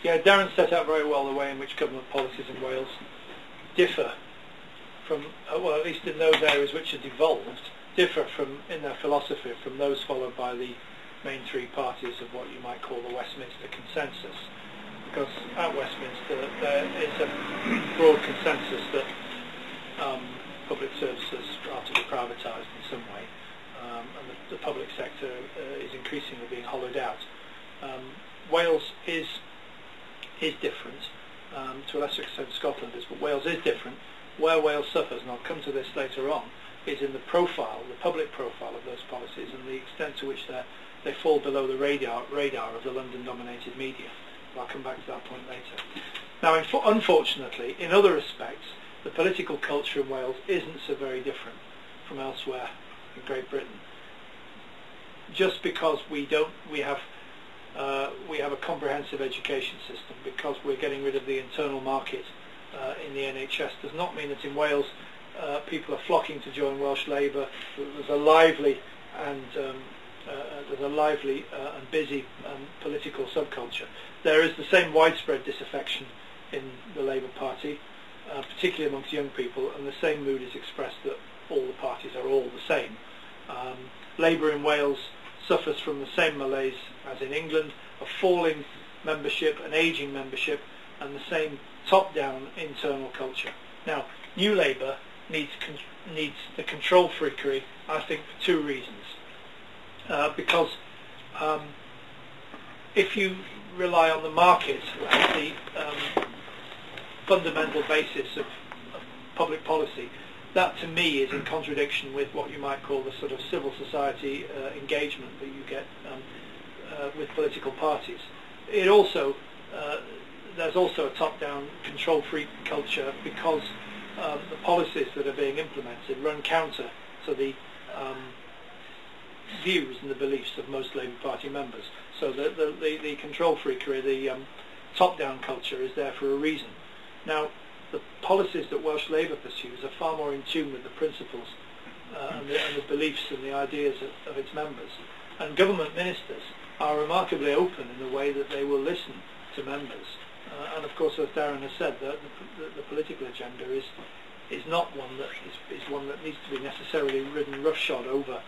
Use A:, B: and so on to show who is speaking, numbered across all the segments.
A: Yeah, Darren set out very well the way in which government policies in Wales differ from, well, at least in those areas which are devolved, differ from, in their philosophy, from those followed by the main three parties of what you might call the Westminster consensus. Because at Westminster there is a broad consensus that public services are to be privatised in some way, and the public sector is increasingly being hollowed out. Wales is different, to a lesser extent Scotland is, but Wales is different. Where Wales suffers, and I'll come to this later on, is in the profile, the public profile of those policies and the extent to which they fall below the radar of the London-dominated media. I'll come back to that point later. Now, unfortunately, in other respects, the political culture in Wales isn't so very different from elsewhere in Great Britain. Just because we have a comprehensive education system, because we're getting rid of the internal market in the NHS, does not mean that in Wales people are flocking to join Welsh Labour. There's a lively and busy political subculture. There is the same widespread disaffection in the Labour Party, particularly amongst young people, and the same mood is expressed that all the parties are all the same. Labour in Wales suffers from the same malaise as in England, a falling membership, an ageing membership, and the same top-down internal culture. Now, New Labour needs the control freakery, I think, for two reasons. Because if you rely on the market as the fundamental basis of public policy, that to me is in contradiction with what you might call the sort of civil society engagement that you get with political parties. It also there's also a top-down control freak culture because the policies that are being implemented run counter to the views and the beliefs of most Labour Party members. So the control freakery, the top-down culture is there for a reason. Now, the policies that Welsh Labour pursues are far more in tune with the principles and the beliefs and the ideas of its members. And government ministers are remarkably open in the way that they will listen to members. And of course, as Darren has said, the political agenda is not one that is one that needs to be necessarily ridden roughshod over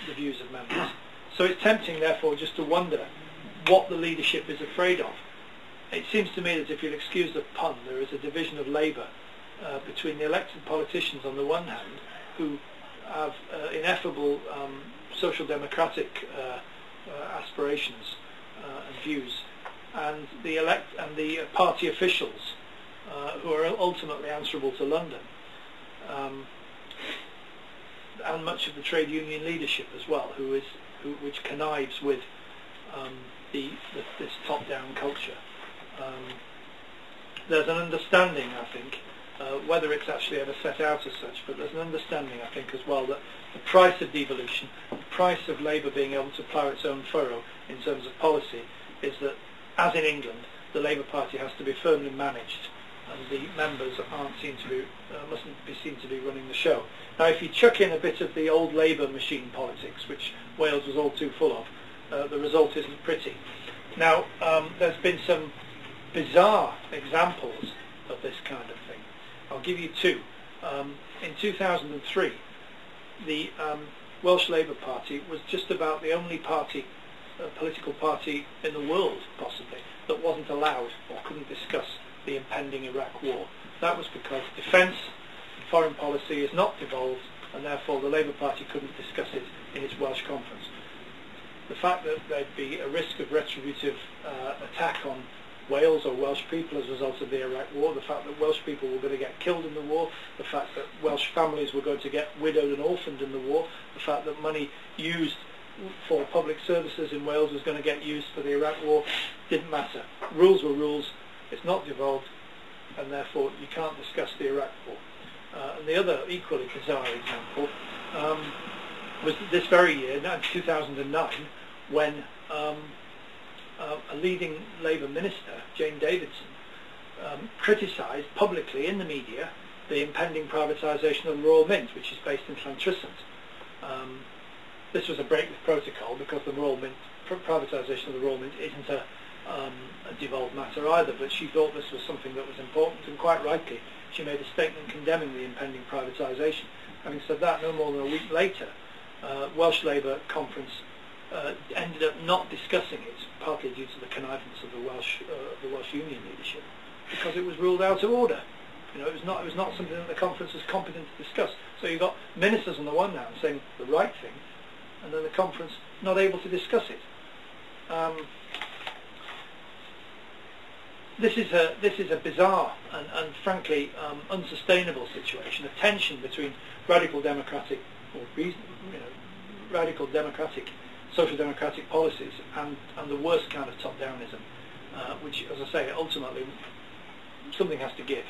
A: the views of members. So it's tempting, therefore, just to wonder what the leadership is afraid of. It seems to me that, if you'll excuse the pun, there is a division of Labour between the elected politicians on the one hand, who have ineffable social democratic aspirations and views, and the party officials who are ultimately answerable to London, and much of the trade union leadership as well, which connives with this top-down culture. There's an understanding, I think, whether it's actually ever set out as such, but there's an understanding, I think, as well, that the price of devolution, the price of Labour being able to plough its own furrow in terms of policy, is that, as in England, the Labour Party has to be firmly managed, and the members mustn't be seen to be running the show. Now, if you chuck in a bit of the old Labour machine politics, which Wales was all too full of, the result isn't pretty. Now, there's been some bizarre examples of this kind of thing. I'll give you two. In 2003, the Welsh Labour Party was just about the only political party in the world, possibly, that wasn't allowed or couldn't discuss the impending Iraq war. That was because defence and foreign policy is not devolved, and therefore the Labour Party couldn't discuss it in its Welsh conference. The fact that there'd be a risk of retributive attack on Wales or Welsh people as a result of the Iraq war, the fact that Welsh people were going to get killed in the war, the fact that Welsh families were going to get widowed and orphaned in the war, the fact that money used for public services in Wales was going to get used for the Iraq war, didn't matter. Rules were rules, it's not devolved, and therefore you can't discuss the Iraq war. And the other equally bizarre example was this very year, 2009, when a leading Labour minister, Jane Davidson, criticised publicly in the media the impending privatisation of the Royal Mint, which is based in Llantrisant. This was a break with protocol because the Royal Mint privatisation of the raw mint isn't a devolved matter either, but she thought this was something that was important, and quite rightly she made a statement condemning the impending privatisation. Having said that, no more than a week later, Welsh Labour conference ended up not discussing it, partly due to the connivance of the Welsh union leadership, because it was ruled out of order. You know, it was not something that the conference was competent to discuss. So you've got ministers on the one hand saying the right thing, and then the conference not able to discuss it. This is a bizarre and frankly unsustainable situation. A tension between radical democratic radical democratic, social democratic policies and the worst kind of top-downism, which, as I say, ultimately something has to give.